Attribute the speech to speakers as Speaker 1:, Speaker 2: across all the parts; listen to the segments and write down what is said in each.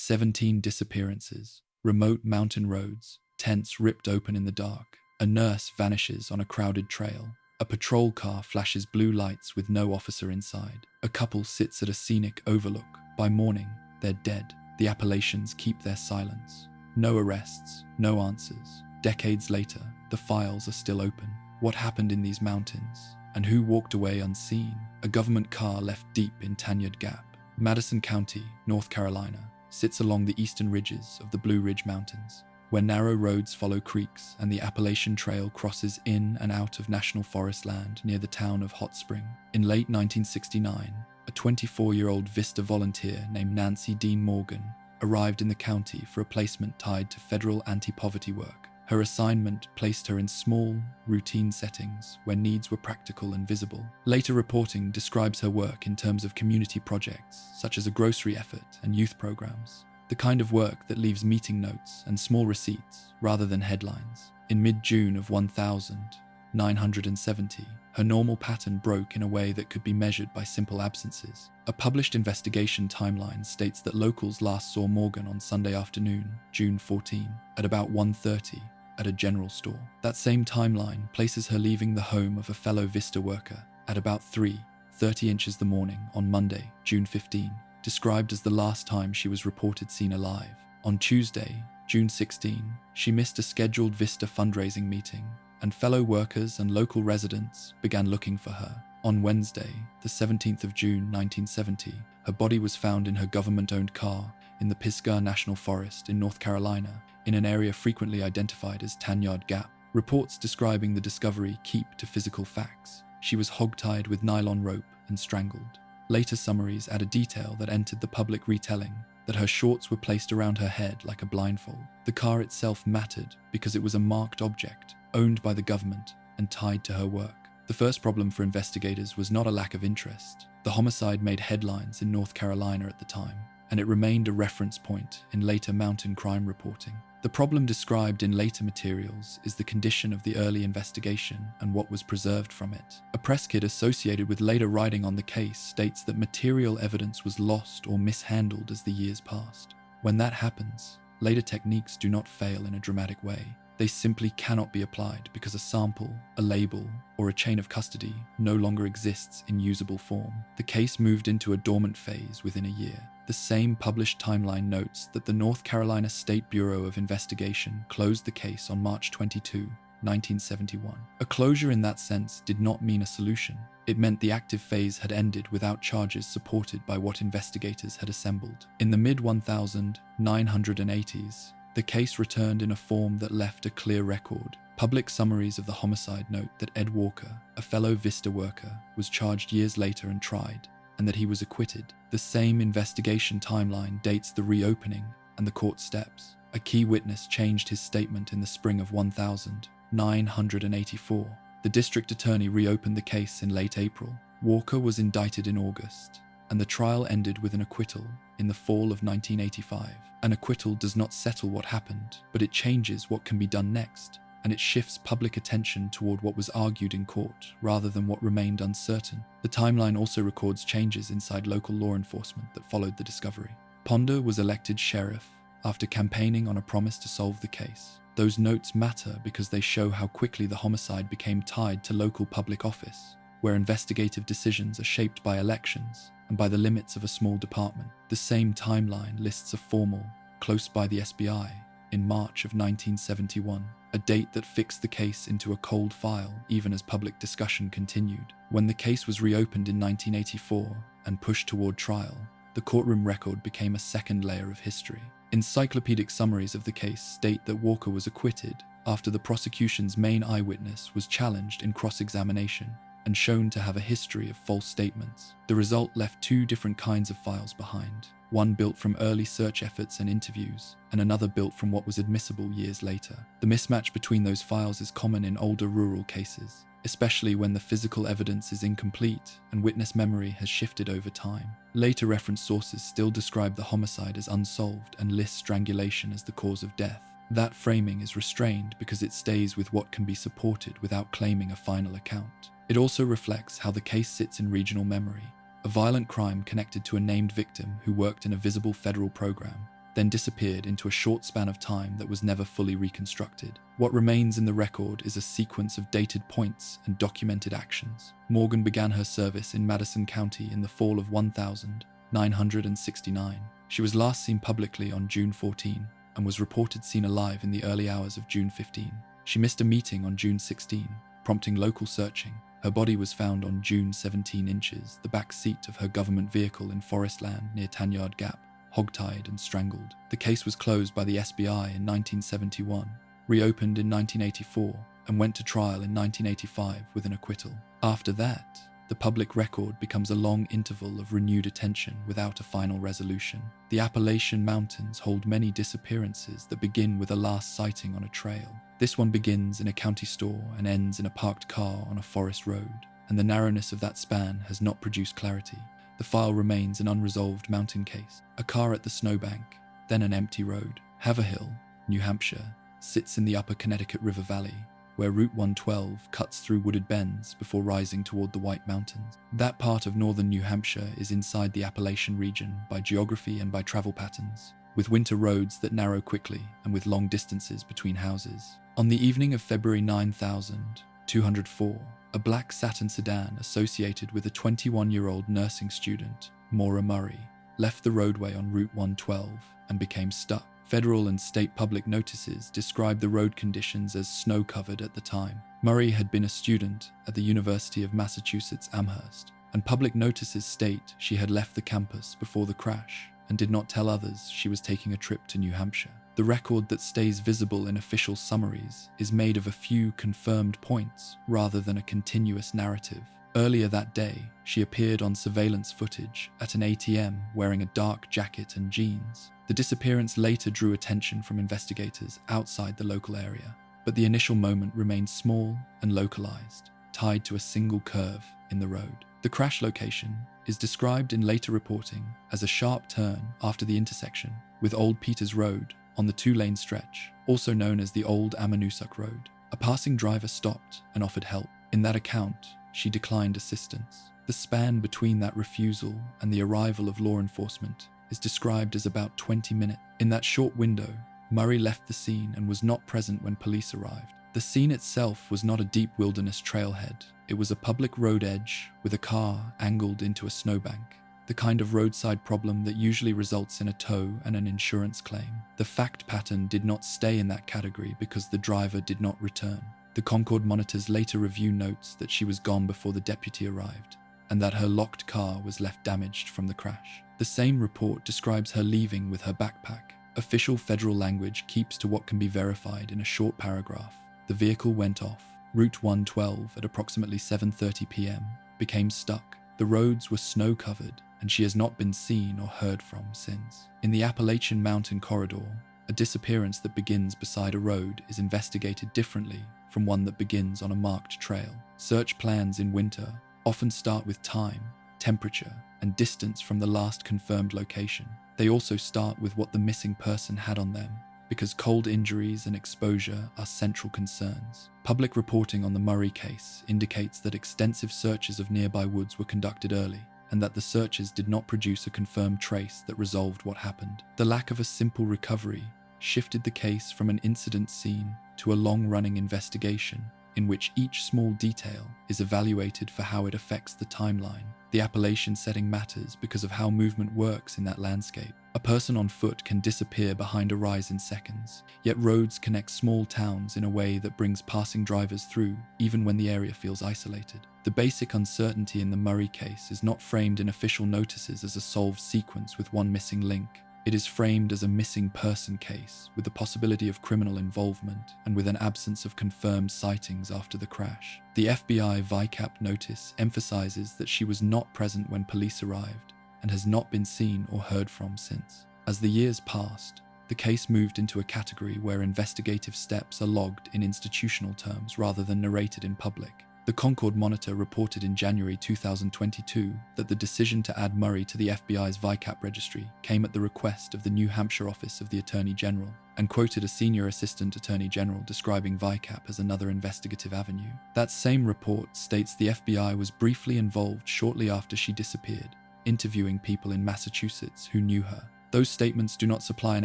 Speaker 1: 17 disappearances, remote mountain roads, tents ripped open in the dark. A nurse vanishes on a crowded trail. A patrol car flashes blue lights with no officer inside. A couple sits at a scenic overlook. By morning, they're dead. The Appalachians keep their silence. No arrests, no answers. Decades later, the files are still open. What happened in these mountains? And who walked away unseen? A government car left deep in Pickard-Jessup. Madison County, North Carolina, sits along the eastern ridges of the Blue Ridge Mountains, where narrow roads follow creeks and the Appalachian Trail crosses in and out of national forest land near the town of Hot Spring. In late 1969, a 24-year-old Vista volunteer named Nancy Dean Morgan arrived in the county for a placement tied to federal anti-poverty work. Her assignment placed her in small, routine settings where needs were practical and visible. Later reporting describes her work in terms of community projects, such as a grocery effort and youth programs, the kind of work that leaves meeting notes and small receipts rather than headlines. In mid-June of 1970, her normal pattern broke in a way that could be measured by simple absences. A published investigation timeline states that locals last saw Morgan on Sunday afternoon, June 14, at about 1:30 at a general store. That same timeline places her leaving the home of a fellow Vista worker at about 3:30 inches the morning on Monday, June 15, described as the last time she was reported seen alive. On Tuesday, June 16, she missed a scheduled Vista fundraising meeting, and fellow workers and local residents began looking for her. On Wednesday, the 17th of June 1970, her body was found in her government-owned car in the Pisgah National Forest in North Carolina, in an area frequently identified as Pickard-Jessup. Reports describing the discovery keep to physical facts. She was hogtied with nylon rope and strangled. Later summaries add a detail that entered the public retelling, that her shorts were placed around her head like a blindfold. The car itself mattered because it was a marked object, owned by the government and tied to her work. The first problem for investigators was not a lack of interest. The homicide made headlines in North Carolina at the time, and it remained a reference point in later mountain crime reporting. The problem described in later materials is the condition of the early investigation and what was preserved from it. A press kit associated with later writing on the case states that material evidence was lost or mishandled as the years passed. When that happens, later techniques do not fail in a dramatic way. They simply cannot be applied because a sample, a label, or a chain of custody no longer exists in usable form. The case moved into a dormant phase within a year. The same published timeline notes that the North Carolina State Bureau of Investigation closed the case on March 22, 1971. A closure in that sense did not mean a solution. It meant the active phase had ended without charges supported by what investigators had assembled. In the mid-1980s, the case returned in a form that left a clear record. Public summaries of the homicide note that Ed Walker, a fellow Vista worker, was charged years later and tried, and that he was acquitted. The same investigation timeline dates the reopening and the court steps. A key witness changed his statement in the spring of 1984. The district attorney reopened the case in late April. Walker was indicted in August, and the trial ended with an acquittal in the fall of 1985. An acquittal does not settle what happened, but it changes what can be done next, and it shifts public attention toward what was argued in court rather than what remained uncertain. The timeline also records changes inside local law enforcement that followed the discovery. Ponder was elected sheriff after campaigning on a promise to solve the case. Those notes matter because they show how quickly the homicide became tied to local public office, where investigative decisions are shaped by elections and by the limits of a small department. The same timeline lists a formal, close by the SBI, in March of 1971, a date that fixed the case into a cold file even as public discussion continued. When the case was reopened in 1984 and pushed toward trial, the courtroom record became a second layer of history. Encyclopedic summaries of the case state that Walker was acquitted after the prosecution's main eyewitness was challenged in cross-examination and shown to have a history of false statements. The result left two different kinds of files behind, one built from early search efforts and interviews, and another built from what was admissible years later. The mismatch between those files is common in older rural cases, especially when the physical evidence is incomplete and witness memory has shifted over time. Later reference sources still describe the homicide as unsolved and list strangulation as the cause of death. That framing is restrained because it stays with what can be supported without claiming a final account. It also reflects how the case sits in regional memory. A violent crime connected to a named victim who worked in a visible federal program then disappeared into a short span of time that was never fully reconstructed. What remains in the record is a sequence of dated points and documented actions. Morgan began her service in Madison County in the fall of 1969. She was last seen publicly on June 14 and was reported seen alive in the early hours of June 15. She missed a meeting on June 16, prompting local searching. Her body was found on June 17 inches, the back seat of her government vehicle in forest land near Tanyard Gap, hogtied and strangled. The case was closed by the SBI in 1971, reopened in 1984, and went to trial in 1985 with an acquittal. After that, the public record becomes a long interval of renewed attention without a final resolution. The Appalachian Mountains hold many disappearances that begin with a last sighting on a trail. This one begins in a county store and ends in a parked car on a forest road, and the narrowness of that span has not produced clarity. The file remains an unresolved mountain case. A car at the snowbank, then an empty road. Haverhill, New Hampshire, sits in the upper Connecticut River Valley, where Route 112 cuts through wooded bends before rising toward the White Mountains. That part of northern New Hampshire is inside the Appalachian region by geography and by travel patterns, with winter roads that narrow quickly and with long distances between houses. On the evening of February 9204, a black Saturn sedan associated with a 21-year-old nursing student, Mora Murray, left the roadway on Route 112 and became stuck. Federal and state public notices described the road conditions as snow-covered at the time. Murray had been a student at the University of Massachusetts Amherst, and public notices state she had left the campus before the crash and did not tell others she was taking a trip to New Hampshire. The record that stays visible in official summaries is made of a few confirmed points rather than a continuous narrative. Earlier that day, she appeared on surveillance footage at an ATM wearing a dark jacket and jeans. The disappearance later drew attention from investigators outside the local area, but the initial moment remained small and localized, tied to a single curve in the road. The crash location is described in later reporting as a sharp turn after the intersection with Old Peters Road on the two-lane stretch, also known as the Old Ammonoosuc Road. A passing driver stopped and offered help. In that account, she declined assistance. The span between that refusal and the arrival of law enforcement is described as about 20 minutes. In that short window, Murray left the scene and was not present when police arrived. The scene itself was not a deep wilderness trailhead. It was a public road edge with a car angled into a snowbank, the kind of roadside problem that usually results in a tow and an insurance claim. The fact pattern did not stay in that category because the driver did not return. The Concord Monitor's later review notes that she was gone before the deputy arrived, and that her locked car was left damaged from the crash. The same report describes her leaving with her backpack. Official federal language keeps to what can be verified in a short paragraph. The vehicle went off. Route 112 at approximately 7:30 p.m. became stuck. The roads were snow-covered, and she has not been seen or heard from since. In the Appalachian Mountain Corridor, a disappearance that begins beside a road is investigated differently from one that begins on a marked trail. Search plans in winter often start with time, temperature, and distance from the last confirmed location. They also start with what the missing person had on them, because cold injuries and exposure are central concerns. Public reporting on the Murray case indicates that extensive searches of nearby woods were conducted early, and that the searches did not produce a confirmed trace that resolved what happened. The lack of a simple recovery shifted the case from an incident scene to a long-running investigation in which each small detail is evaluated for how it affects the timeline. The Appalachian setting matters because of how movement works in that landscape. A person on foot can disappear behind a rise in seconds, yet roads connect small towns in a way that brings passing drivers through, even when the area feels isolated. The basic uncertainty in the Murray case is not framed in official notices as a solved sequence with one missing link. It is framed as a missing person case with the possibility of criminal involvement and with an absence of confirmed sightings after the crash. The FBI VICAP notice emphasizes that she was not present when police arrived and has not been seen or heard from since. As the years passed, the case moved into a category where investigative steps are logged in institutional terms rather than narrated in public. The Concord Monitor reported in January 2022 that the decision to add Murray to the FBI's VICAP registry came at the request of the New Hampshire Office of the Attorney General, and quoted a senior assistant attorney general describing VICAP as another investigative avenue. That same report states the FBI was briefly involved shortly after she disappeared, interviewing people in Massachusetts who knew her. Those statements do not supply an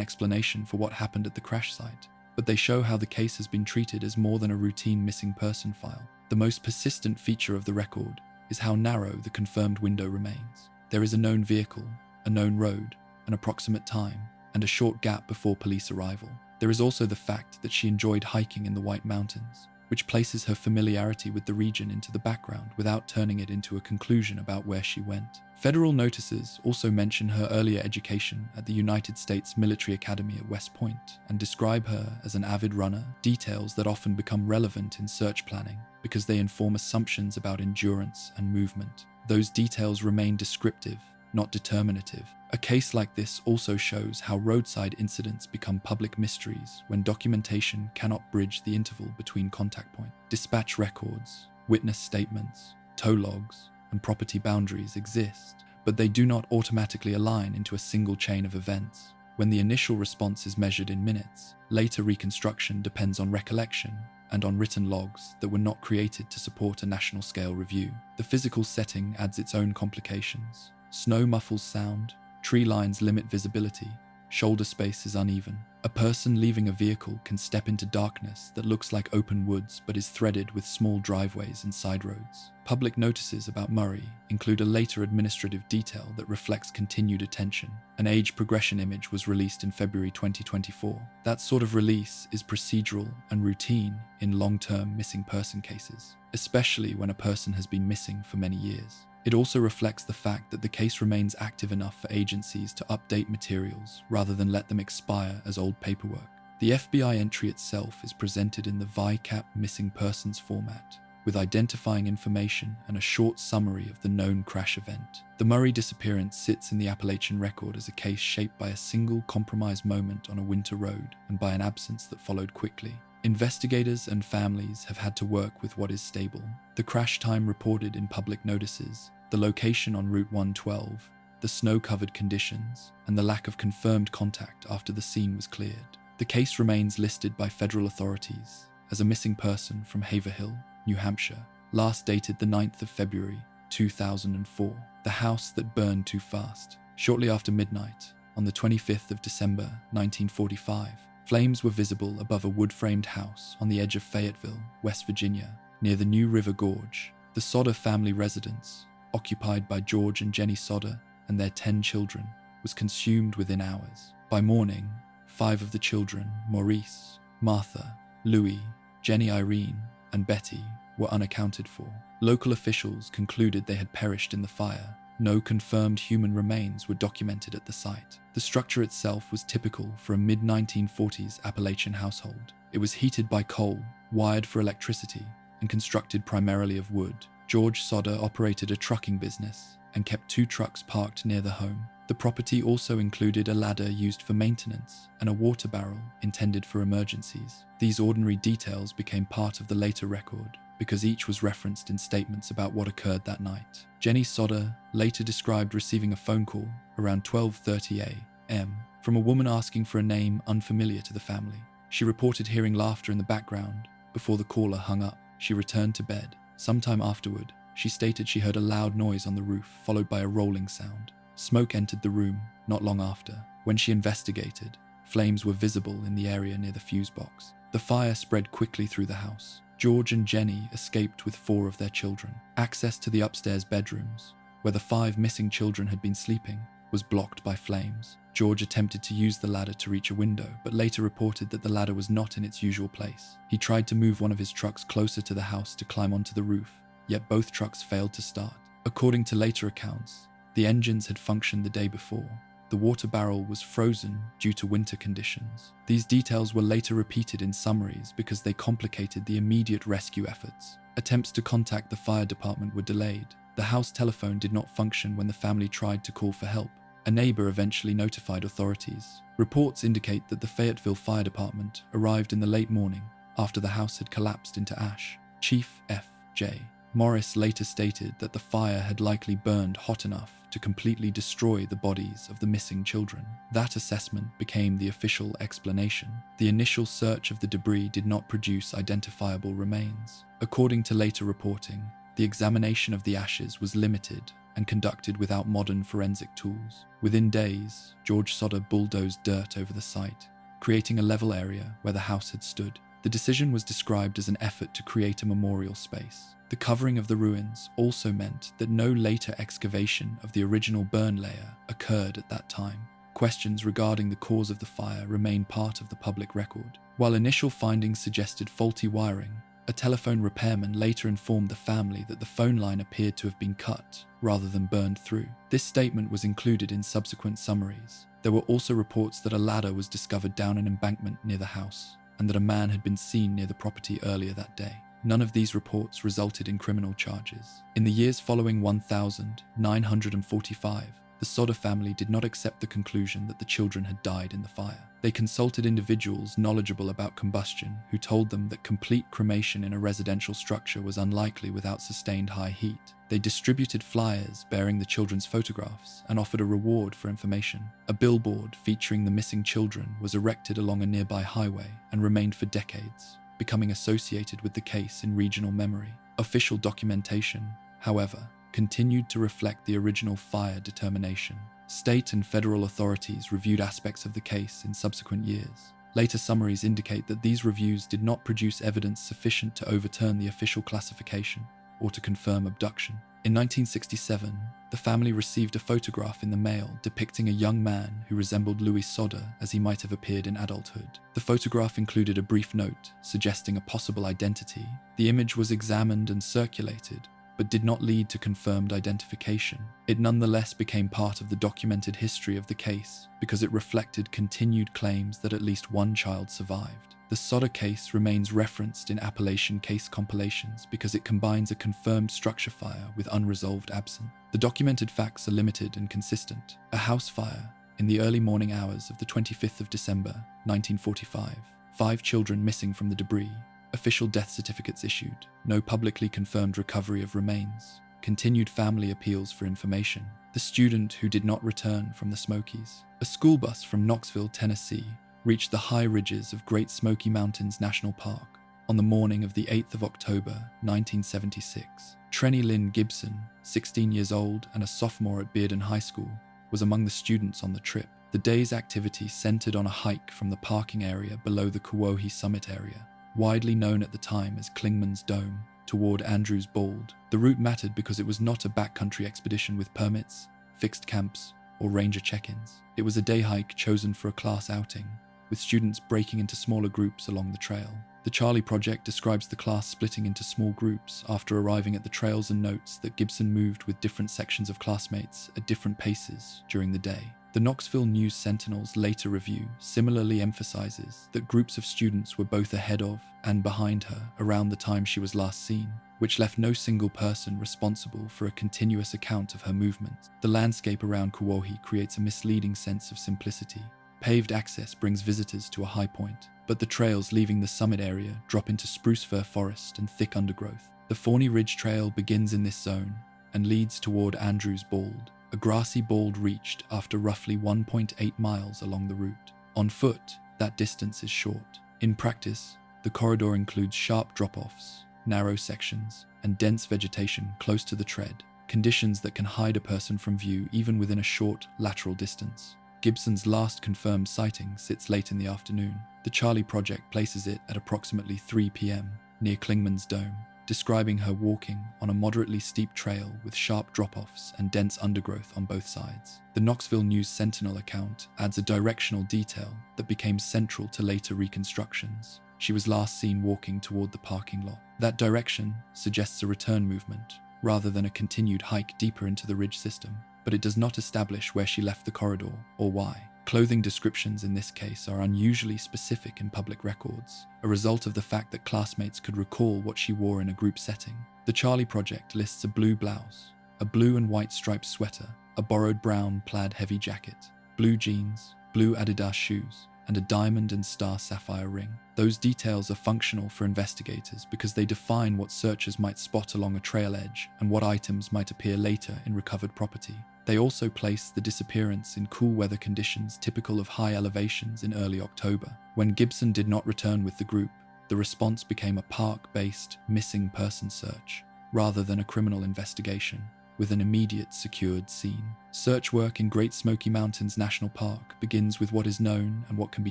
Speaker 1: explanation for what happened at the crash site, but they show how the case has been treated as more than a routine missing person file. The most persistent feature of the record is how narrow the confirmed window remains. There is a known vehicle, a known road, an approximate time, and a short gap before police arrival. There is also the fact that she enjoyed hiking in the White Mountains, which places her familiarity with the region into the background without turning it into a conclusion about where she went. Federal notices also mention her earlier education at the United States Military Academy at West Point and describe her as an avid runner, details that often become relevant in search planning because they inform assumptions about endurance and movement. Those details remain descriptive, not determinative. A case like this also shows how roadside incidents become public mysteries when documentation cannot bridge the interval between contact point. Dispatch records, witness statements, tow logs, and property boundaries exist, but they do not automatically align into a single chain of events. When the initial response is measured in minutes, later reconstruction depends on recollection and on written logs that were not created to support a national-scale review. The physical setting adds its own complications. Snow muffles sound, tree lines limit visibility, shoulder space is uneven. A person leaving a vehicle can step into darkness that looks like open woods but is threaded with small driveways and side roads. Public notices about Murray include a later administrative detail that reflects continued attention. An age progression image was released in February 2024. That sort of release is procedural and routine in long-term missing person cases, especially when a person has been missing for many years. It also reflects the fact that the case remains active enough for agencies to update materials rather than let them expire as old paperwork. The FBI entry itself is presented in the VICAP missing persons format, with identifying information and a short summary of the known crash event. The Murray disappearance sits in the Appalachian record as a case shaped by a single compromised moment on a winter road and by an absence that followed quickly. Investigators and families have had to work with what is stable: the crash time reported in public notices, the location on Route 112, the snow-covered conditions, and the lack of confirmed contact after the scene was cleared. The case remains listed by federal authorities as a missing person from Haverhill, New Hampshire, last dated the 9th of February, 2004. The house that burned too fast. Shortly after midnight, on the 25th of December, 1945, flames were visible above a wood-framed house on the edge of Fayetteville, West Virginia, near the New River Gorge. The Sodder family residence, occupied by George and Jenny Sodder and their 10 children, was consumed within hours. By morning, 5 of the children, Maurice, Martha, Louis, Jenny Irene, and Betty, were unaccounted for. Local officials concluded they had perished in the fire. No confirmed human remains were documented at the site. The structure itself was typical for a mid-1940s Appalachian household. It was heated by coal, wired for electricity, and constructed primarily of wood. George Sodder operated a trucking business and kept 2 trucks parked near the home. The property also included a ladder used for maintenance and a water barrel intended for emergencies. These ordinary details became part of the later record because each was referenced in statements about what occurred that night. Jenny Sodder later described receiving a phone call around 12:30 a.m. from a woman asking for a name unfamiliar to the family. She reported hearing laughter in the background before the caller hung up. She returned to bed. Sometime afterward, she stated she heard a loud noise on the roof, followed by a rolling sound. Smoke entered the room not long after. When she investigated, flames were visible in the area near the fuse box. The fire spread quickly through the house. George and Jenny escaped with 4 of their children. Access to the upstairs bedrooms, where the 5 missing children had been sleeping, was blocked by flames. George attempted to use the ladder to reach a window, but later reported that the ladder was not in its usual place. He tried to move one of his trucks closer to the house to climb onto the roof, yet both trucks failed to start. According to later accounts, the engines had functioned the day before. The water barrel was frozen due to winter conditions. These details were later repeated in summaries because they complicated the immediate rescue efforts. Attempts to contact the fire department were delayed. The house telephone did not function when the family tried to call for help. A neighbor eventually notified authorities. Reports indicate that the Fayetteville Fire Department arrived in the late morning after the house had collapsed into ash. Chief F.J. Morris later stated that the fire had likely burned hot enough to completely destroy the bodies of the missing children. That assessment became the official explanation. The initial search of the debris did not produce identifiable remains. According to later reporting, the examination of the ashes was limited and conducted without modern forensic tools. Within days, George Sodder bulldozed dirt over the site, creating a level area where the house had stood. The decision was described as an effort to create a memorial space. The covering of the ruins also meant that no later excavation of the original burn layer occurred at that time. Questions regarding the cause of the fire remain part of the public record. While initial findings suggested faulty wiring, a telephone repairman later informed the family that the phone line appeared to have been cut rather than burned through. This statement was included in subsequent summaries. There were also reports that a ladder was discovered down an embankment near the house, and that a man had been seen near the property earlier that day. None of these reports resulted in criminal charges. In the years following 1945, the Sodder family did not accept the conclusion that the children had died in the fire. They consulted individuals knowledgeable about combustion who told them that complete cremation in a residential structure was unlikely without sustained high heat. They distributed flyers bearing the children's photographs and offered a reward for information. A billboard featuring the missing children was erected along a nearby highway and remained for decades, becoming associated with the case in regional memory. Official documentation, however, continued to reflect the original fire determination. State and federal authorities reviewed aspects of the case in subsequent years. Later summaries indicate that these reviews did not produce evidence sufficient to overturn the official classification or to confirm abduction. In 1967, the family received a photograph in the mail depicting a young man who resembled Louis Sodder as he might have appeared in adulthood. The photograph included a brief note suggesting a possible identity. The image was examined and circulated, but did not lead to confirmed identification. It nonetheless became part of the documented history of the case because it reflected continued claims that at least one child survived. The Sodder case remains referenced in Appalachian case compilations because it combines a confirmed structure fire with unresolved absent. The documented facts are limited and consistent. A house fire in the early morning hours of the 25th of December, 1945. 5 children missing from the debris. Official death certificates issued. No publicly confirmed recovery of remains. Continued family appeals for information. The student who did not return from the Smokies. A school bus from Knoxville, Tennessee, reached the high ridges of Great Smoky Mountains National Park on the morning of the 8th of October, 1976. Treny Gibson, 16 years old and a sophomore at Bearden High School, was among the students on the trip. The day's activity centered on a hike from the parking area below the Kewohi Summit area, widely known at the time as Clingman's Dome, toward Andrews Bald. The route mattered because it was not a backcountry expedition with permits, fixed camps, or ranger check-ins. It was a day hike chosen for a class outing, with students breaking into smaller groups along the trail. The Charlie Project describes the class splitting into small groups after arriving at the trails and notes that Gibson moved with different sections of classmates at different paces during the day. The Knoxville News Sentinel's later review similarly emphasizes that groups of students were both ahead of and behind her around the time she was last seen, which left no single person responsible for a continuous account of her movements. The landscape around Kewohi creates a misleading sense of simplicity. Paved access brings visitors to a high point, but the trails leaving the summit area drop into spruce fir forest and thick undergrowth. The Forney Ridge Trail begins in this zone and leads toward Andrews Bald, a grassy bald reached after roughly 1.8 miles along the route. On foot, that distance is short. In practice, the corridor includes sharp drop-offs, narrow sections, and dense vegetation close to the tread, conditions that can hide a person from view even within a short lateral distance. Gibson's last confirmed sighting sits late in the afternoon. The Charlie Project places it at approximately 3 p.m. near Clingman's Dome, describing her walking on a moderately steep trail with sharp drop-offs and dense undergrowth on both sides. The Knoxville News Sentinel account adds a directional detail that became central to later reconstructions. She was last seen walking toward the parking lot. That direction suggests a return movement, rather than a continued hike deeper into the ridge system, but it does not establish where she left the corridor or why. Clothing descriptions in this case are unusually specific in public records, a result of the fact that classmates could recall what she wore in a group setting. The Charlie Project lists a blue blouse, a blue and white striped sweater, a borrowed brown plaid heavy jacket, blue jeans, blue Adidas shoes, and a diamond and star sapphire ring. Those details are functional for investigators because they define what searchers might spot along a trail edge and what items might appear later in recovered property. They also place the disappearance in cool weather conditions typical of high elevations in early October. When Gibson did not return with the group, the response became a park-based missing person search, rather than a criminal investigation. with an immediate secured scene. Search work in Great Smoky Mountains National Park begins with what is known and what can be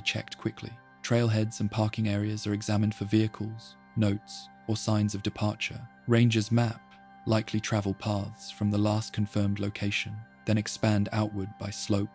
Speaker 1: checked quickly. Trailheads and parking areas are examined for vehicles, notes, or signs of departure. Rangers map likely travel paths from the last confirmed location, then expand outward by slope,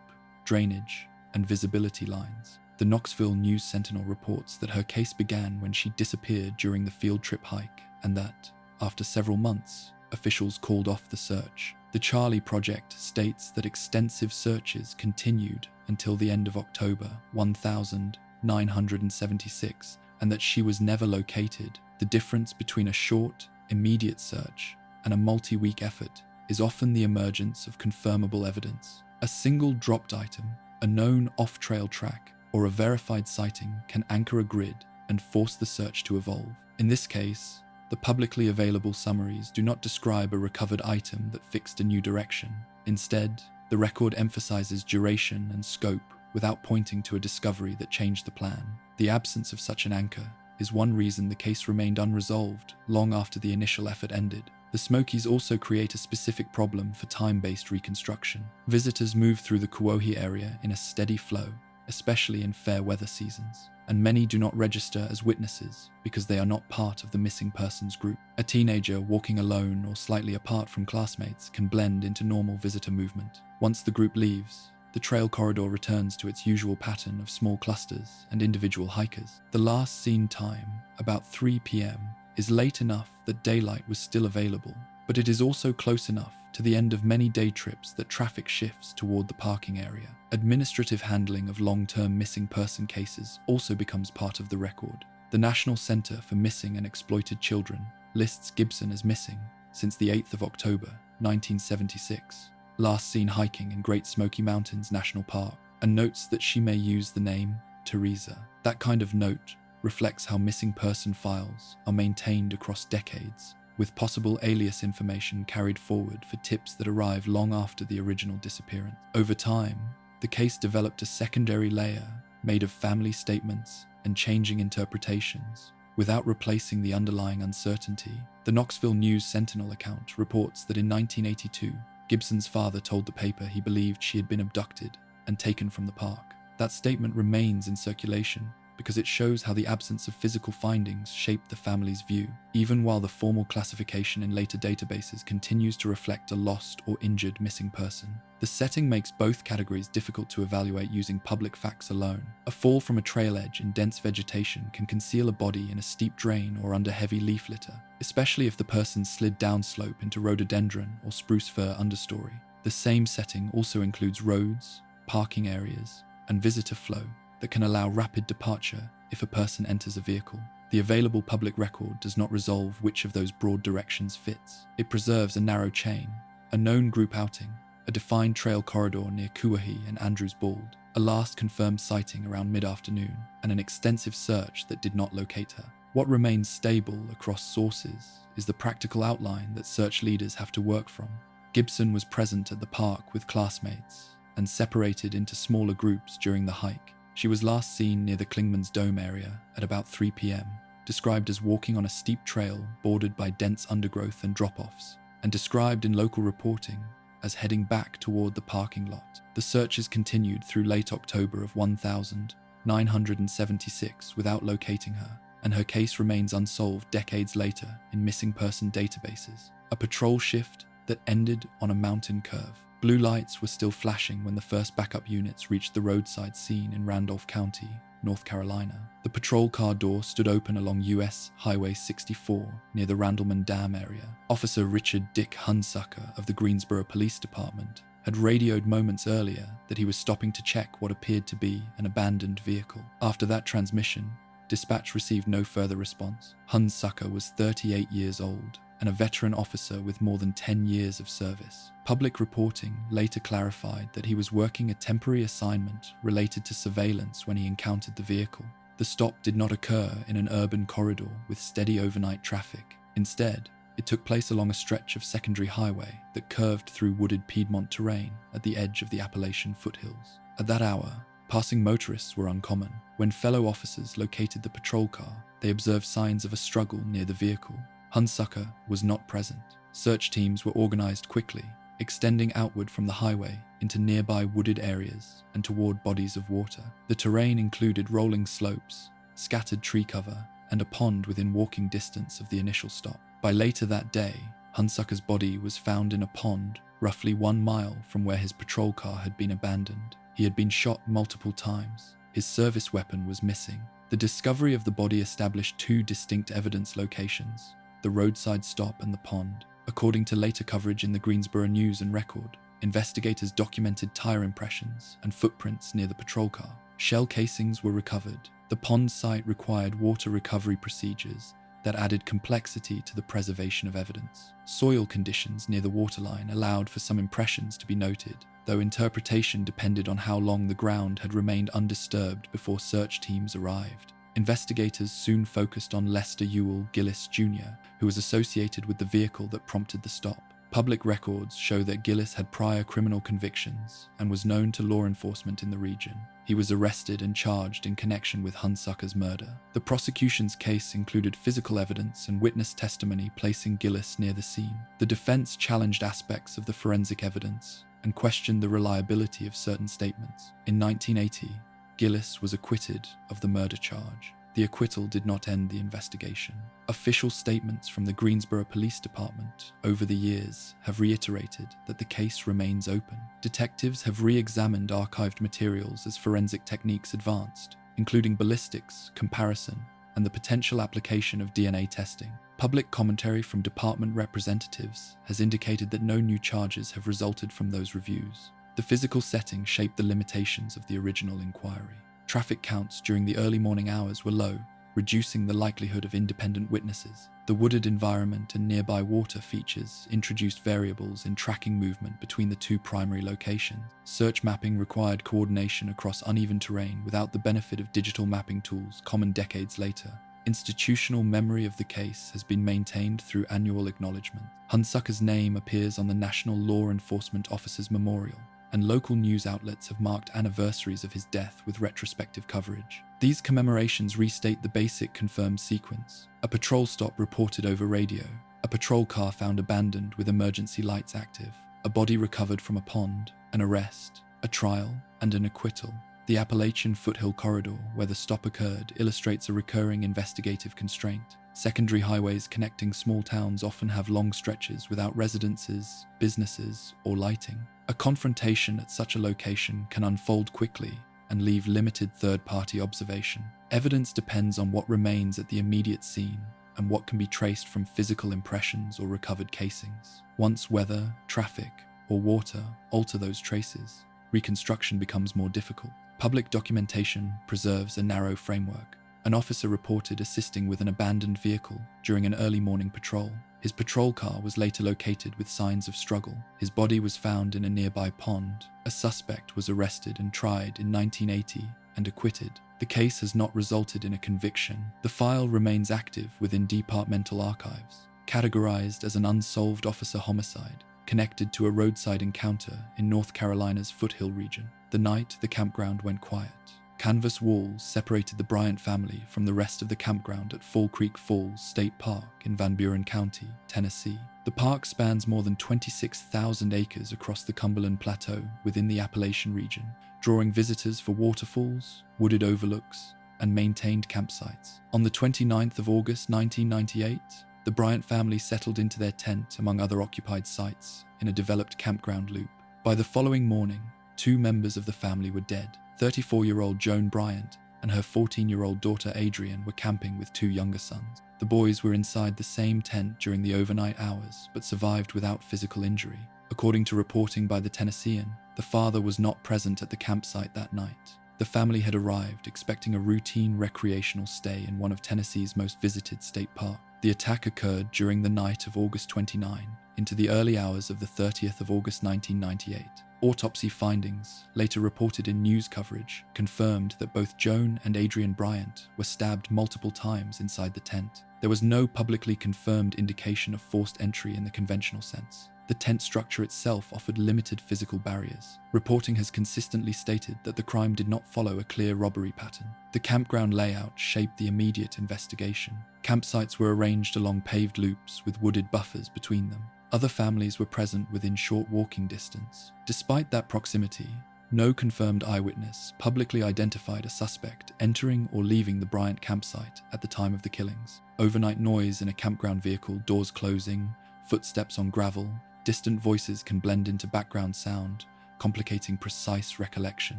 Speaker 1: drainage, and visibility lines. The Knoxville News-Sentinel reports that her case began when she disappeared during the field trip hike, and that, after several months, officials called off the search. The Charlie Project states that extensive searches continued until the end of October 1976, and that she was never located. The difference between a short, immediate search and a multi-week effort is often the emergence of confirmable evidence. A single dropped item, a known off-trail track, or a verified sighting can anchor a grid and force the search to evolve. In this case, the publicly available summaries do not describe a recovered item that fixed a new direction. Instead, the record emphasizes duration and scope without pointing to a discovery that changed the plan. The absence of such an anchor is one reason the case remained unresolved long after the initial effort ended. The Smokies also create a specific problem for time-based reconstruction. Visitors move through the Kuohi area in a steady flow, especially in fair weather seasons, and many do not register as witnesses because they are not part of the missing persons group. A teenager walking alone or slightly apart from classmates can blend into normal visitor movement. Once the group leaves, the trail corridor returns to its usual pattern of small clusters and individual hikers. The last seen time, about 3 p.m., is late enough that daylight was still available, but it is also close enough to the end of many day trips that traffic shifts toward the parking area. Administrative handling of long-term missing person cases also becomes part of the record. The National Center for Missing and Exploited Children lists Gibson as missing since the 8th of October, 1976, last seen hiking in Great Smoky Mountains National Park, and notes that she may use the name Teresa. That kind of note reflects how missing person files are maintained across decades, with possible alias information carried forward for tips that arrive long after the original disappearance. Over time, the case developed a secondary layer made of family statements and changing interpretations, without replacing the underlying uncertainty. The Knoxville News-Sentinel account reports that in 1982, Gibson's father told the paper he believed she had been abducted and taken from the park. That statement remains in circulation because it shows how the absence of physical findings shaped the family's view, even while the formal classification in later databases continues to reflect a lost or injured missing person. The setting makes both categories difficult to evaluate using public facts alone. A fall from a trail edge in dense vegetation can conceal a body in a steep drain or under heavy leaf litter, especially if the person slid downslope into rhododendron or spruce fir understory. The same setting also includes roads, parking areas, and visitor flow that can allow rapid departure if a person enters a vehicle. The available public record does not resolve which of those broad directions fits. It preserves a narrow chain, a known group outing, a defined trail corridor near Kuohi and Andrews Bald, a last confirmed sighting around mid-afternoon, and an extensive search that did not locate her. What remains stable across sources is the practical outline that search leaders have to work from. Gibson was present at the park with classmates and separated into smaller groups during the hike. She was last seen near the Klingman's Dome area at about 3 p.m., described as walking on a steep trail bordered by dense undergrowth and drop-offs, and described in local reporting as heading back toward the parking lot. The searches continued through late October of 1976 without locating her, and her case remains unsolved decades later in missing person databases. A patrol shift that ended on a mountain curve. Blue lights were still flashing when the first backup units reached the roadside scene in Randolph County, North Carolina. The patrol car door stood open along U.S. Highway 64 near the Randleman Dam area. Officer Richard Dick Hunsucker of the Greensboro Police Department had radioed moments earlier that he was stopping to check what appeared to be an abandoned vehicle. After that transmission, dispatch received no further response. Hunsucker was 38 years old and a veteran officer with more than 10 years of service. Public reporting later clarified that he was working a temporary assignment related to surveillance when he encountered the vehicle. The stop did not occur in an urban corridor with steady overnight traffic. Instead, it took place along a stretch of secondary highway that curved through wooded Piedmont terrain at the edge of the Appalachian foothills. At that hour, passing motorists were uncommon. When fellow officers located the patrol car, they observed signs of a struggle near the vehicle. Hunsucker was not present. Search teams were organized quickly, extending outward from the highway into nearby wooded areas and toward bodies of water. The terrain included rolling slopes, scattered tree cover, and a pond within walking distance of the initial stop. By later that day, Hunsucker's body was found in a pond roughly 1 mile from where his patrol car had been abandoned. He had been shot multiple times. His service weapon was missing. The discovery of the body established 2 distinct evidence locations, the roadside stop and the pond. According to later coverage in the Greensboro News and Record, investigators documented tire impressions and footprints near the patrol car. Shell casings were recovered. The pond site required water recovery procedures that added complexity to the preservation of evidence. Soil conditions near the waterline allowed for some impressions to be noted, though interpretation depended on how long the ground had remained undisturbed before search teams arrived. Investigators soon focused on Lester Ewell Gillis Jr., who was associated with the vehicle that prompted the stop. Public records show that Gillis had prior criminal convictions and was known to law enforcement in the region. He was arrested and charged in connection with Hunsucker's murder. The prosecution's case included physical evidence and witness testimony placing Gillis near the scene. The defense challenged aspects of the forensic evidence and questioned the reliability of certain statements. In 1980, Gillis was acquitted of the murder charge. The acquittal did not end the investigation. Official statements from the Greensboro Police Department over the years have reiterated that the case remains open. Detectives have re-examined archived materials as forensic techniques advanced, including ballistics, comparison, and the potential application of DNA testing. Public commentary from department representatives has indicated that no new charges have resulted from those reviews. The physical setting shaped the limitations of the original inquiry. Traffic counts during the early morning hours were low, reducing the likelihood of independent witnesses. The wooded environment and nearby water features introduced variables in tracking movement between the 2 primary locations. Search mapping required coordination across uneven terrain without the benefit of digital mapping tools common decades later. Institutional memory of the case has been maintained through annual acknowledgement. Hunsucker's name appears on the National Law Enforcement Officers Memorial, and local news outlets have marked anniversaries of his death with retrospective coverage. These commemorations restate the basic confirmed sequence. A patrol stop reported over radio, a patrol car found abandoned with emergency lights active, a body recovered from a pond, an arrest, a trial, and an acquittal. The Appalachian foothill corridor where the stop occurred illustrates a recurring investigative constraint. Secondary highways connecting small towns often have long stretches without residences, businesses, or lighting. A confrontation at such a location can unfold quickly and leave limited third-party observation. Evidence depends on what remains at the immediate scene and what can be traced from physical impressions or recovered casings. Once weather, traffic, or water alter those traces, reconstruction becomes more difficult. Public documentation preserves a narrow framework. An officer reported assisting with an abandoned vehicle during an early morning patrol. His patrol car was later located with signs of struggle. His body was found in a nearby pond. A suspect was arrested and tried in 1980 and acquitted. The case has not resulted in a conviction. The file remains active within departmental archives, categorized as an unsolved officer homicide, connected to a roadside encounter in North Carolina's foothill region. The night the campground went quiet. Canvas walls separated the Bryant family from the rest of the campground at Fall Creek Falls State Park in Van Buren County, Tennessee. The park spans more than 26,000 acres across the Cumberland Plateau within the Appalachian region, drawing visitors for waterfalls, wooded overlooks, and maintained campsites. On the 29th of August 1998, the Bryant family settled into their tent among other occupied sites in a developed campground loop. By the following morning, 2 members of the family were dead. 34-year-old Joan Bryant and her 14-year-old daughter Adrian were camping with 2 younger sons. The boys were inside the same tent during the overnight hours, but survived without physical injury. According to reporting by the Tennessean, the father was not present at the campsite that night. The family had arrived expecting a routine recreational stay in one of Tennessee's most visited state parks. The attack occurred during the night of August 29 into the early hours of the 30th of August 1998. Autopsy findings, later reported in news coverage, confirmed that both Joan and Adrian Bryant were stabbed multiple times inside the tent. There was no publicly confirmed indication of forced entry in the conventional sense. The tent structure itself offered limited physical barriers. Reporting has consistently stated that the crime did not follow a clear robbery pattern. The campground layout shaped the immediate investigation. Campsites were arranged along paved loops with wooded buffers between them. Other families were present within short walking distance. Despite that proximity, no confirmed eyewitness publicly identified a suspect entering or leaving the Bryant campsite at the time of the killings. Overnight noise in a campground vehicle, doors closing, footsteps on gravel, distant voices can blend into background sound, complicating precise recollection.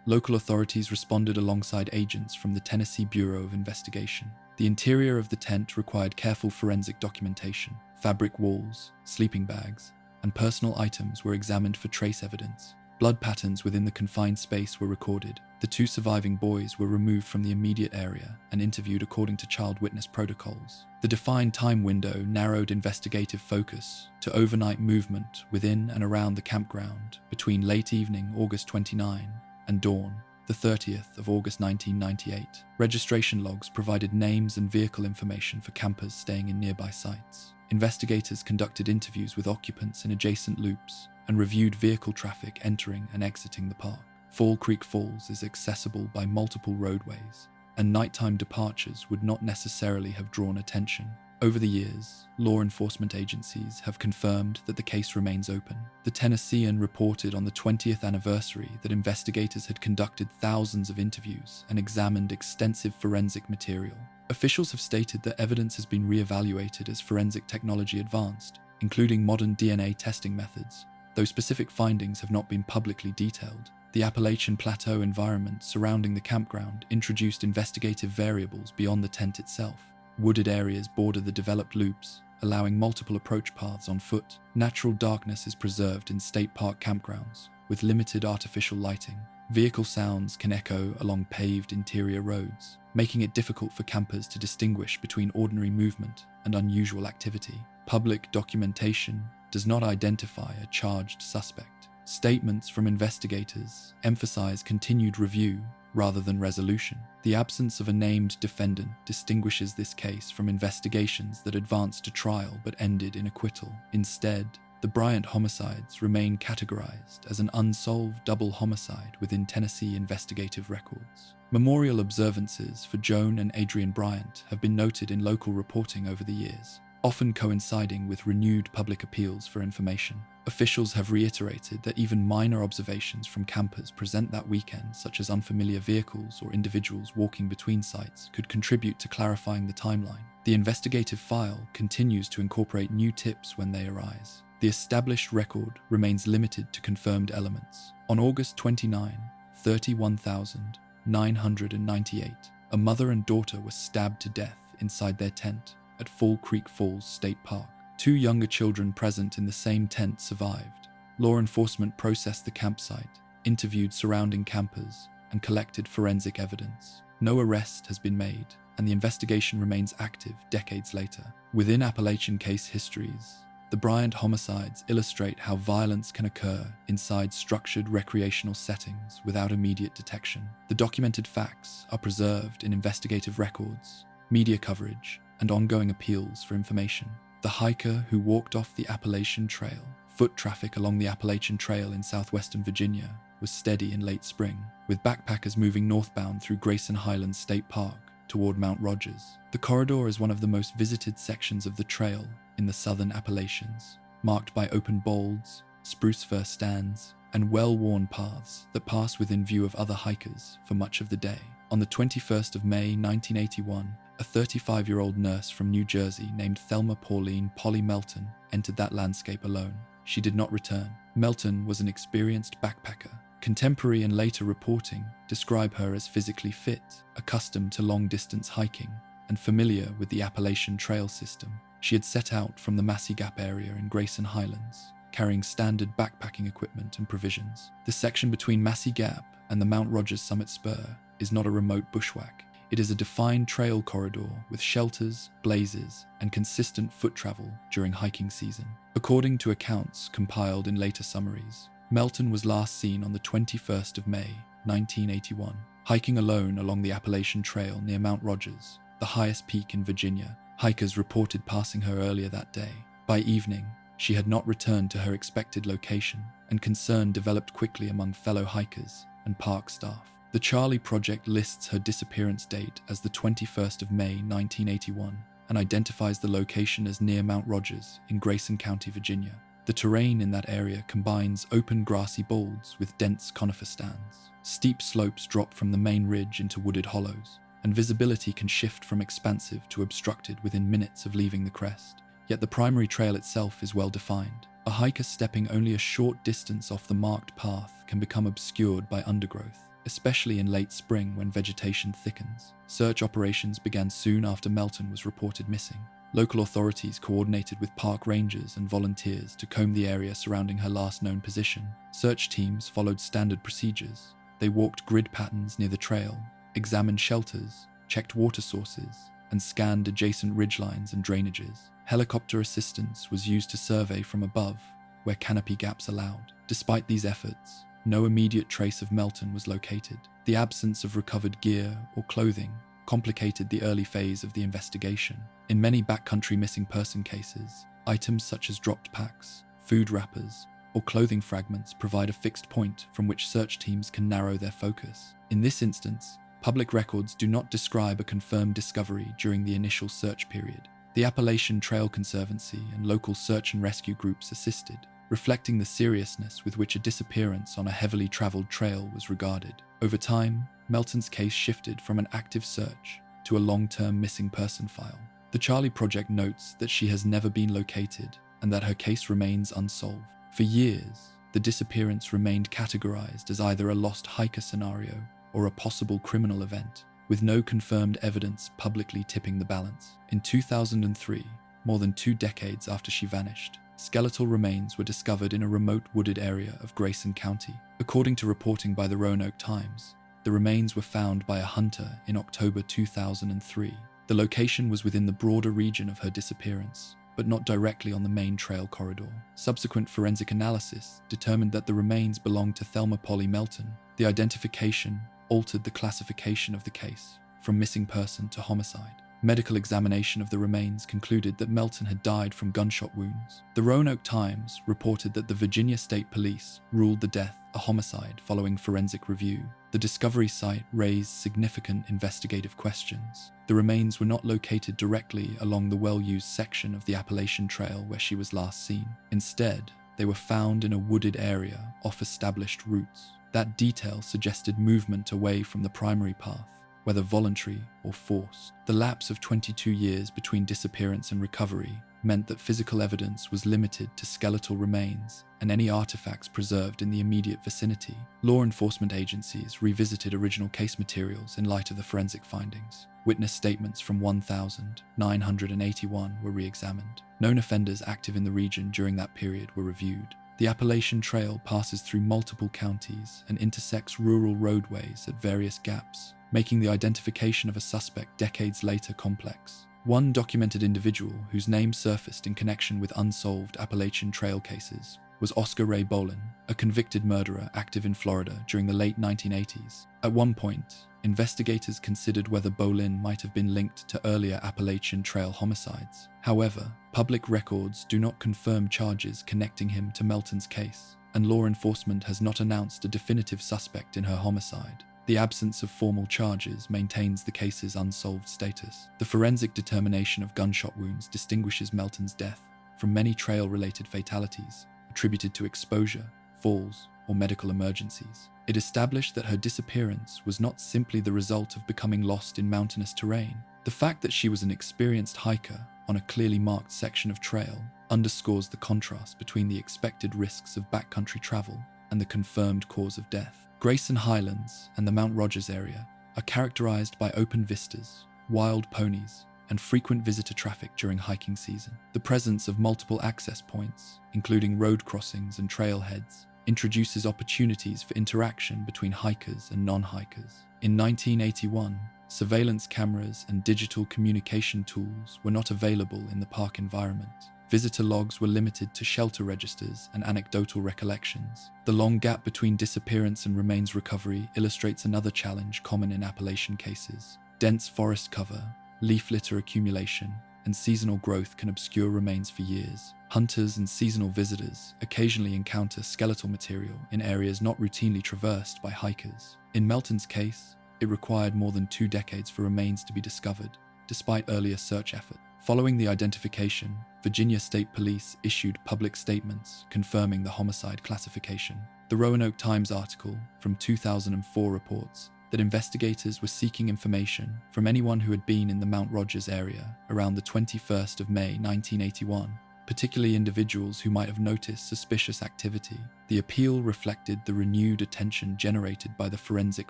Speaker 1: Local authorities responded alongside agents from the Tennessee Bureau of Investigation. The interior of the tent required careful forensic documentation. Fabric walls, sleeping bags, and personal items were examined for trace evidence. Blood patterns within the confined space were recorded. The 2 surviving boys were removed from the immediate area and interviewed according to child witness protocols. The defined time window narrowed investigative focus to overnight movement within and around the campground between late evening August 29 and dawn, the 30th of August 1998. Registration logs provided names and vehicle information for campers staying in nearby sites. Investigators conducted interviews with occupants in adjacent loops and reviewed vehicle traffic entering and exiting the park. Fall Creek Falls is accessible by multiple roadways, and nighttime departures would not necessarily have drawn attention. Over the years, law enforcement agencies have confirmed that the case remains open. The Tennessean reported on the 20th anniversary that investigators had conducted thousands of interviews and examined extensive forensic material. Officials have stated that evidence has been re-evaluated as forensic technology advanced, including modern DNA testing methods, though specific findings have not been publicly detailed. The Appalachian Plateau environment surrounding the campground introduced investigative variables beyond the tent itself. Wooded areas border the developed loops, allowing multiple approach paths on foot. Natural darkness is preserved in state park campgrounds, with limited artificial lighting. Vehicle sounds can echo along paved interior roads, making it difficult for campers to distinguish between ordinary movement and unusual activity. Public documentation does not identify a charged suspect. Statements from investigators emphasize continued review rather than resolution. The absence of a named defendant distinguishes this case from investigations that advanced to trial but ended in acquittal. Instead, the Bryant homicides remain categorized as an unsolved double homicide within Tennessee investigative records. Memorial observances for Joan and Adrian Bryant have been noted in local reporting over the years, often coinciding with renewed public appeals for information. Officials have reiterated that even minor observations from campers present that weekend, such as unfamiliar vehicles or individuals walking between sites, could contribute to clarifying the timeline. The investigative file continues to incorporate new tips when they arise. The established record remains limited to confirmed elements. On August 29, 31,998, a mother and daughter were stabbed to death inside their tent at Fall Creek Falls State Park. 2 younger children present in the same tent survived. Law enforcement processed the campsite, interviewed surrounding campers, and collected forensic evidence. No arrest has been made, and the investigation remains active decades later. Within Appalachian case histories, the Bryant homicides illustrate how violence can occur inside structured recreational settings without immediate detection. The documented facts are preserved in investigative records, media coverage, and ongoing appeals for information. The hiker who walked off the Appalachian Trail. Foot traffic along the Appalachian Trail in southwestern Virginia was steady in late spring, with backpackers moving northbound through Grayson Highlands State Park toward Mount Rogers. The corridor is one of the most visited sections of the trail in the southern Appalachians, marked by open bolds, spruce fir stands, and well-worn paths that pass within view of other hikers for much of the day. On the 21st of May 1981, a 35-year-old nurse from New Jersey named Thelma Polly Melton entered that landscape alone. She did not return. Melton was an experienced backpacker. Contemporary and later reporting describe her as physically fit, accustomed to long-distance hiking, and familiar with the Appalachian Trail system. She had set out from the Massey Gap area in Grayson Highlands, carrying standard backpacking equipment and provisions. The section between Massey Gap and the Mount Rogers summit spur is not a remote bushwhack. It is a defined trail corridor with shelters, blazes, and consistent foot travel during hiking season. According to accounts compiled in later summaries, Melton was last seen on the 21st of May, 1981, hiking alone along the Appalachian Trail near Mount Rogers, the highest peak in Virginia. Hikers reported passing her earlier that day. By evening, she had not returned to her expected location, and concern developed quickly among fellow hikers and park staff. The Charlie Project lists her disappearance date as the 21st of May 1981 and identifies the location as near Mount Rogers in Grayson County, Virginia. The terrain in that area combines open grassy bolds with dense conifer stands. Steep slopes drop from the main ridge into wooded hollows, and visibility can shift from expansive to obstructed within minutes of leaving the crest. Yet the primary trail itself is well defined. A hiker stepping only a short distance off the marked path can become obscured by undergrowth, especially in late spring when vegetation thickens. Search operations began soon after Melton was reported missing. Local authorities coordinated with park rangers and volunteers to comb the area surrounding her last known position. Search teams followed standard procedures. They walked grid patterns near the trail, examined shelters, checked water sources, and scanned adjacent ridgelines and drainages. Helicopter assistance was used to survey from above, where canopy gaps allowed. Despite these efforts, no immediate trace of Melton was located. The absence of recovered gear or clothing complicated the early phase of the investigation. In many backcountry missing person cases, items such as dropped packs, food wrappers, or clothing fragments provide a fixed point from which search teams can narrow their focus. In this instance, public records do not describe a confirmed discovery during the initial search period. The Appalachian Trail Conservancy and local search and rescue groups assisted, reflecting the seriousness with which a disappearance on a heavily traveled trail was regarded. Over time, Melton's case shifted from an active search to a long-term missing person file. The Charlie Project notes that she has never been located and that her case remains unsolved. For years, the disappearance remained categorized as either a lost hiker scenario or a possible criminal event, with no confirmed evidence publicly tipping the balance. In 2003, more than 2 decades after she vanished, skeletal remains were discovered in a remote wooded area of Grayson County. According to reporting by the Roanoke Times, the remains were found by a hunter in October 2003. The location was within the broader region of her disappearance, but not directly on the main trail corridor. Subsequent forensic analysis determined that the remains belonged to Thelma Melton. The identification altered the classification of the case from missing person to homicide. Medical examination of the remains concluded that Melton had died from gunshot wounds. The Roanoke Times reported that the Virginia State Police ruled the death a homicide following forensic review. The discovery site raised significant investigative questions. The remains were not located directly along the well-used section of the Appalachian Trail where she was last seen. Instead, they were found in a wooded area off established routes. That detail suggested movement away from the primary path, whether voluntary or forced. The lapse of 22 years between disappearance and recovery meant that physical evidence was limited to skeletal remains and any artifacts preserved in the immediate vicinity. Law enforcement agencies revisited original case materials in light of the forensic findings. Witness statements from 1,981 were re-examined. Known offenders active in the region during that period were reviewed. The Appalachian Trail passes through multiple counties and intersects rural roadways at various gaps, making the identification of a suspect decades later complex. One documented individual whose name surfaced in connection with unsolved Appalachian Trail cases was Oscar Ray Bolin, a convicted murderer active in Florida during the late 1980s. At one point, investigators considered whether Bolin might have been linked to earlier Appalachian Trail homicides. However, public records do not confirm charges connecting him to Melton's case, and law enforcement has not announced a definitive suspect in her homicide. The absence of formal charges maintains the case's unsolved status. The forensic determination of gunshot wounds distinguishes Melton's death from many trail-related fatalities attributed to exposure, falls, or medical emergencies. It established that her disappearance was not simply the result of becoming lost in mountainous terrain. The fact that she was an experienced hiker on a clearly marked section of trail underscores the contrast between the expected risks of backcountry travel and the confirmed cause of death. Grayson Highlands and the Mount Rogers area are characterized by open vistas, wild ponies, and frequent visitor traffic during hiking season. The presence of multiple access points, including road crossings and trailheads, introduces opportunities for interaction between hikers and non-hikers. In 1981, surveillance cameras and digital communication tools were not available in the park environment. Visitor logs were limited to shelter registers and anecdotal recollections. The long gap between disappearance and remains recovery illustrates another challenge common in Appalachian cases. Dense forest cover, leaf litter accumulation, and seasonal growth can obscure remains for years. Hunters and seasonal visitors occasionally encounter skeletal material in areas not routinely traversed by hikers. In Melton's case, it required more than 2 decades for remains to be discovered, despite earlier search efforts. Following the identification, Virginia State Police issued public statements confirming the homicide classification. The Roanoke Times article from 2004 reports that investigators were seeking information from anyone who had been in the Mount Rogers area around the 21st of May 1981, particularly individuals who might have noticed suspicious activity. The appeal reflected the renewed attention generated by the forensic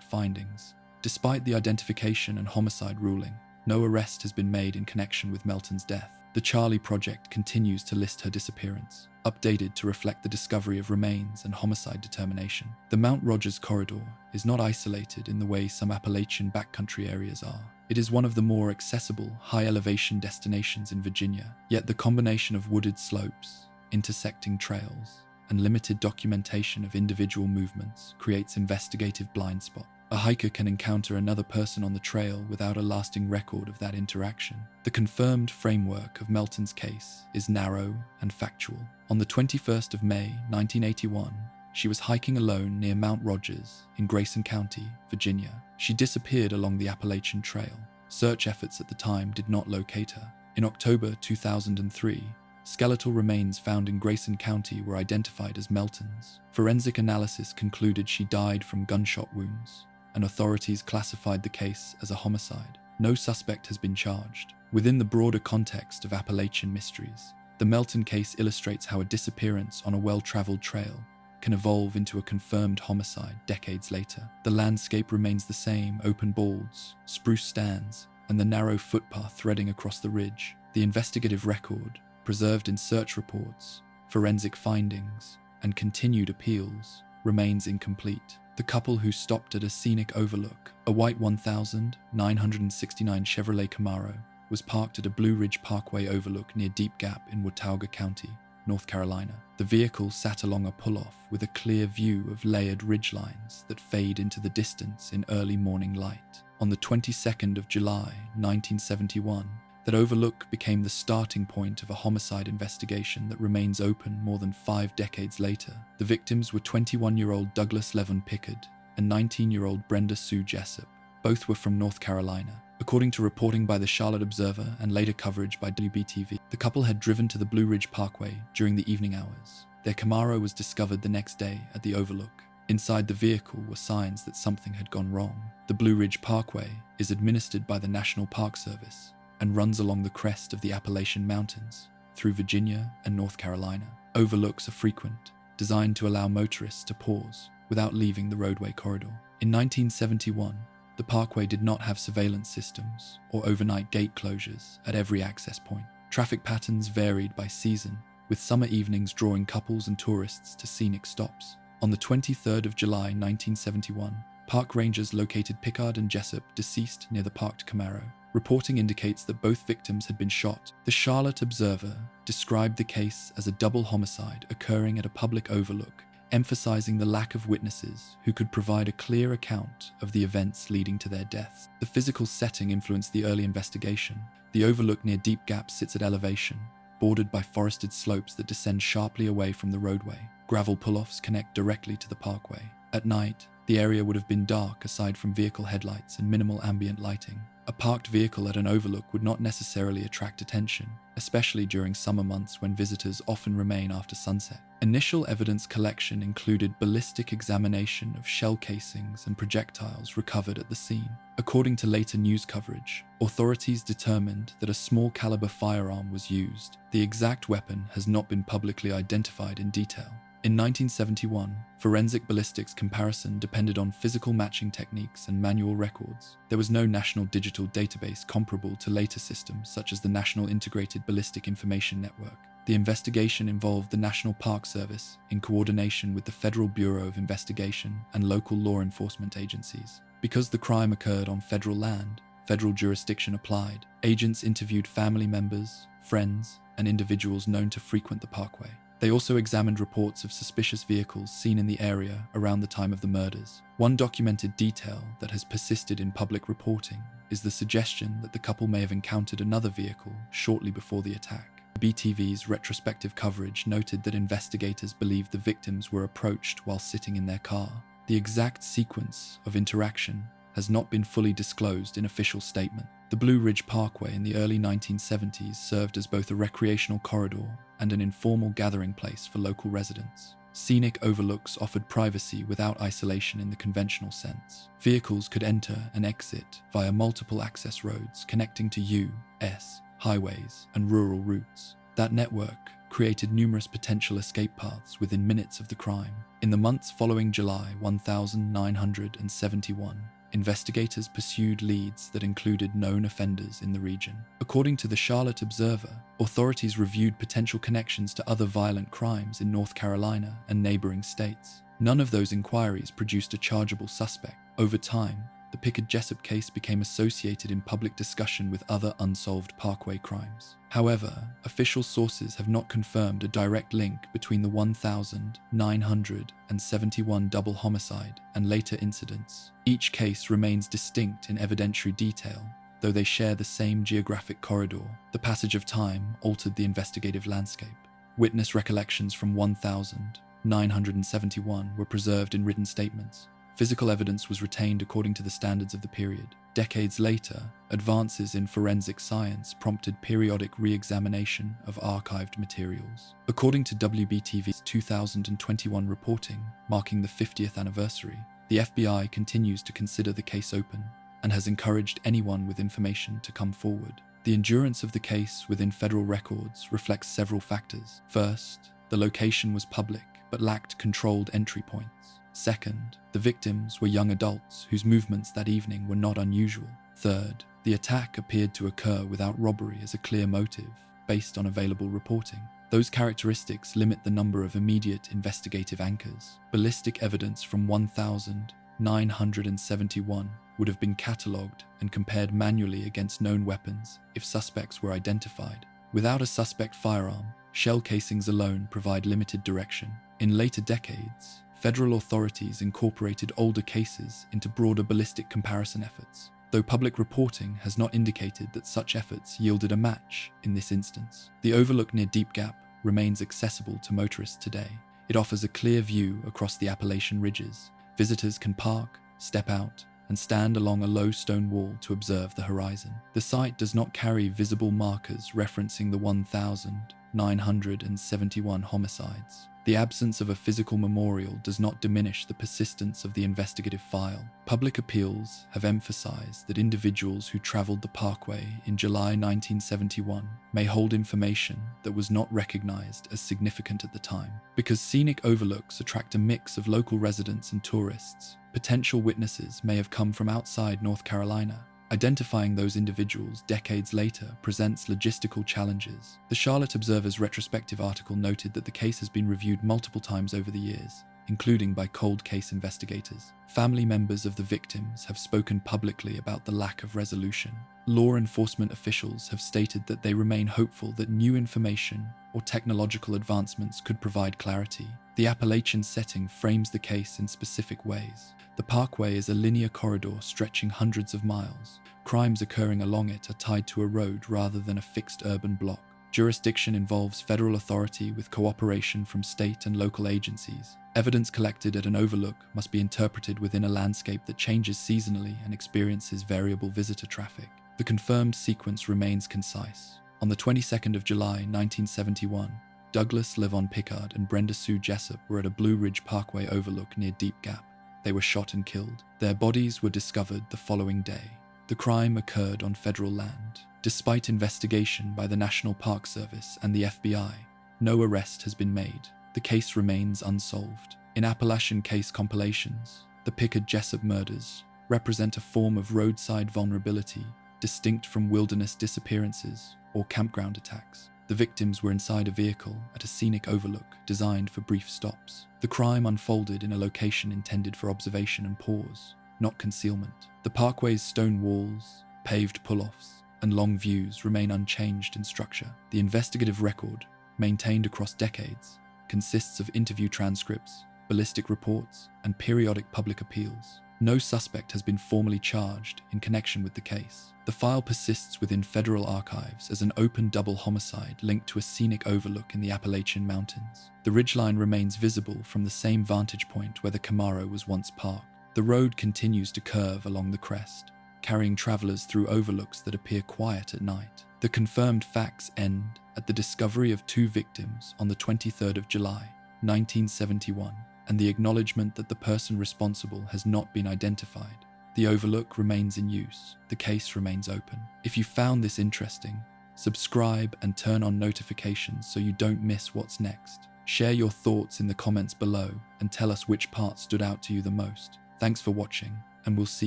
Speaker 1: findings. Despite the identification and homicide ruling, no arrest has been made in connection with Melton's death. The Charlie Project continues to list her disappearance, updated to reflect the discovery of remains and homicide determination. The Mount Rogers corridor is not isolated in the way some Appalachian backcountry areas are. It is one of the more accessible, high-elevation destinations in Virginia, yet the combination of wooded slopes, intersecting trails, and limited documentation of individual movements creates investigative blind spot. A hiker can encounter another person on the trail without a lasting record of that interaction. The confirmed framework of Melton's case is narrow and factual. On the 21st of May, 1981, she was hiking alone near Mount Rogers in Grayson County, Virginia. She disappeared along the Appalachian Trail. Search efforts at the time did not locate her. In October 2003, skeletal remains found in Grayson County were identified as Melton's. Forensic analysis concluded she died from gunshot wounds, and authorities classified the case as a homicide. No suspect has been charged. Within the broader context of Appalachian mysteries, the Melton case illustrates how a disappearance on a well-traveled trail can evolve into a confirmed homicide decades later. The landscape remains the same: open balds, spruce stands, and the narrow footpath threading across the ridge. The investigative record, preserved in search reports, forensic findings, and continued appeals, remains incomplete. The couple who stopped at a scenic overlook, a white 1969 Chevrolet Camaro, was parked at a Blue Ridge Parkway overlook near Deep Gap in Watauga County, North Carolina. The vehicle sat along a pull-off with a clear view of layered ridgelines that fade into the distance in early morning light. On the 22nd of July, 1971, that overlook became the starting point of a homicide investigation that remains open more than 5 decades later. The victims were 21-year-old Douglas Levon Pickard and 19-year-old Brenda Sue Jessup. Both were from North Carolina. According to reporting by the Charlotte Observer and later coverage by WBTV, the couple had driven to the Blue Ridge Parkway during the evening hours. Their Camaro was discovered the next day at the overlook. Inside the vehicle were signs that something had gone wrong. The Blue Ridge Parkway is administered by the National Park Service and runs along the crest of the Appalachian Mountains through Virginia and North Carolina. Overlooks are frequent, designed to allow motorists to pause without leaving the roadway corridor. In 1971, the parkway did not have surveillance systems or overnight gate closures at every access point. Traffic patterns varied by season, with summer evenings drawing couples and tourists to scenic stops. On the 23rd of July 1971, park rangers located Pickard-Jessup deceased near the parked Camaro. Reporting indicates that both victims had been shot. The Charlotte Observer described the case as a double homicide occurring at a public overlook, emphasizing the lack of witnesses who could provide a clear account of the events leading to their deaths. The physical setting influenced the early investigation. The overlook near Deep Gap sits at elevation, bordered by forested slopes that descend sharply away from the roadway. Gravel pull-offs connect directly to the parkway. At night, the area would have been dark aside from vehicle headlights and minimal ambient lighting. A parked vehicle at an overlook would not necessarily attract attention, especially during summer months when visitors often remain after sunset. Initial evidence collection included ballistic examination of shell casings and projectiles recovered at the scene. According to later news coverage, authorities determined that a small caliber firearm was used. The exact weapon has not been publicly identified in detail. In 1971, forensic ballistics comparison depended on physical matching techniques and manual records. There was no national digital database comparable to later systems such as the National Integrated Ballistic Information Network. The investigation involved the National Park Service in coordination with the Federal Bureau of Investigation and local law enforcement agencies. Because the crime occurred on federal land, federal jurisdiction applied. Agents interviewed family members, friends, and individuals known to frequent the parkway. They also examined reports of suspicious vehicles seen in the area around the time of the murders. One documented detail that has persisted in public reporting is the suggestion that the couple may have encountered another vehicle shortly before the attack. BTV's retrospective coverage noted that investigators believed the victims were approached while sitting in their car. The exact sequence of interaction has not been fully disclosed in official statement. The Blue Ridge Parkway in the early 1970s served as both a recreational corridor and an informal gathering place for local residents. Scenic overlooks offered privacy without isolation in the conventional sense. Vehicles could enter and exit via multiple access roads connecting to U.S. highways and rural routes. That network created numerous potential escape paths within minutes of the crime. In the months following July 1971, investigators pursued leads that included known offenders in the region. According to the Charlotte Observer, authorities reviewed potential connections to other violent crimes in North Carolina and neighboring states. None of those inquiries produced a chargeable suspect. Over time, the Pickard-Jessup case became associated in public discussion with other unsolved Parkway crimes. However, official sources have not confirmed a direct link between the 1971 double homicide and later incidents. Each case remains distinct in evidentiary detail, though they share the same geographic corridor. The passage of time altered the investigative landscape. Witness recollections from 1971 were preserved in written statements. Physical evidence was retained according to the standards of the period. Decades later, advances in forensic science prompted periodic re-examination of archived materials. According to WBTV's 2021 reporting, marking the 50th anniversary, the FBI continues to consider the case open and has encouraged anyone with information to come forward. The endurance of the case within federal records reflects several factors. First, the location was public but lacked controlled entry points. Second, the victims were young adults whose movements that evening were not unusual. Third, the attack appeared to occur without robbery as a clear motive, based on available reporting. Those characteristics limit the number of immediate investigative anchors. Ballistic evidence from 1971 would have been catalogued and compared manually against known weapons if suspects were identified. Without a suspect firearm, shell casings alone provide limited direction. In later decades, federal authorities incorporated older cases into broader ballistic comparison efforts, though public reporting has not indicated that such efforts yielded a match in this instance. The overlook near Deep Gap remains accessible to motorists today. It offers a clear view across the Appalachian ridges. Visitors can park, step out, and stand along a low stone wall to observe the horizon. The site does not carry visible markers referencing the 1971 homicides. The absence of a physical memorial does not diminish the persistence of the investigative file. Public appeals have emphasized that individuals who traveled the parkway in July 1971 may hold information that was not recognized as significant at the time. Because scenic overlooks attract a mix of local residents and tourists, potential witnesses may have come from outside North Carolina. Identifying those individuals decades later presents logistical challenges. The Charlotte Observer's retrospective article noted that the case has been reviewed multiple times over the years, including by cold case investigators. Family members of the victims have spoken publicly about the lack of resolution. Law enforcement officials have stated that they remain hopeful that new information or technological advancements could provide clarity. The Appalachian setting frames the case in specific ways. The parkway is a linear corridor stretching hundreds of miles. Crimes occurring along it are tied to a road rather than a fixed urban block. Jurisdiction involves federal authority with cooperation from state and local agencies. Evidence collected at an overlook must be interpreted within a landscape that changes seasonally and experiences variable visitor traffic. The confirmed sequence remains concise. On the 22nd of July 1971, Douglas Levon Pickard and Brenda Sue Jessup were at a Blue Ridge Parkway overlook near Deep Gap. They were shot and killed. Their bodies were discovered the following day. The crime occurred on federal land. Despite investigation by the National Park Service and the FBI, no arrest has been made. The case remains unsolved. In Appalachian case compilations, the Pickard-Jessup murders represent a form of roadside vulnerability distinct from wilderness disappearances or campground attacks. The victims were inside a vehicle at a scenic overlook designed for brief stops. The crime unfolded in a location intended for observation and pause, not concealment. The parkway's stone walls, paved pull-offs, and long views remain unchanged in structure. The investigative record, maintained across decades, consists of interview transcripts, ballistic reports, and periodic public appeals. No suspect has been formally charged in connection with the case. The file persists within federal archives as an open double homicide linked to a scenic overlook in the Appalachian Mountains. The ridgeline remains visible from the same vantage point where the Camaro was once parked. The road continues to curve along the crest, carrying travelers through overlooks that appear quiet at night. The confirmed facts end at the discovery of 2 victims on the 23rd of July, 1971, and the acknowledgement that the person responsible has not been identified. The overlook remains in use. The case remains open. If you found this interesting, subscribe and turn on notifications so you don't miss what's next. Share your thoughts in the comments below and tell us which part stood out to you the most. Thanks for watching, and we'll see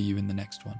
Speaker 1: you in the next one.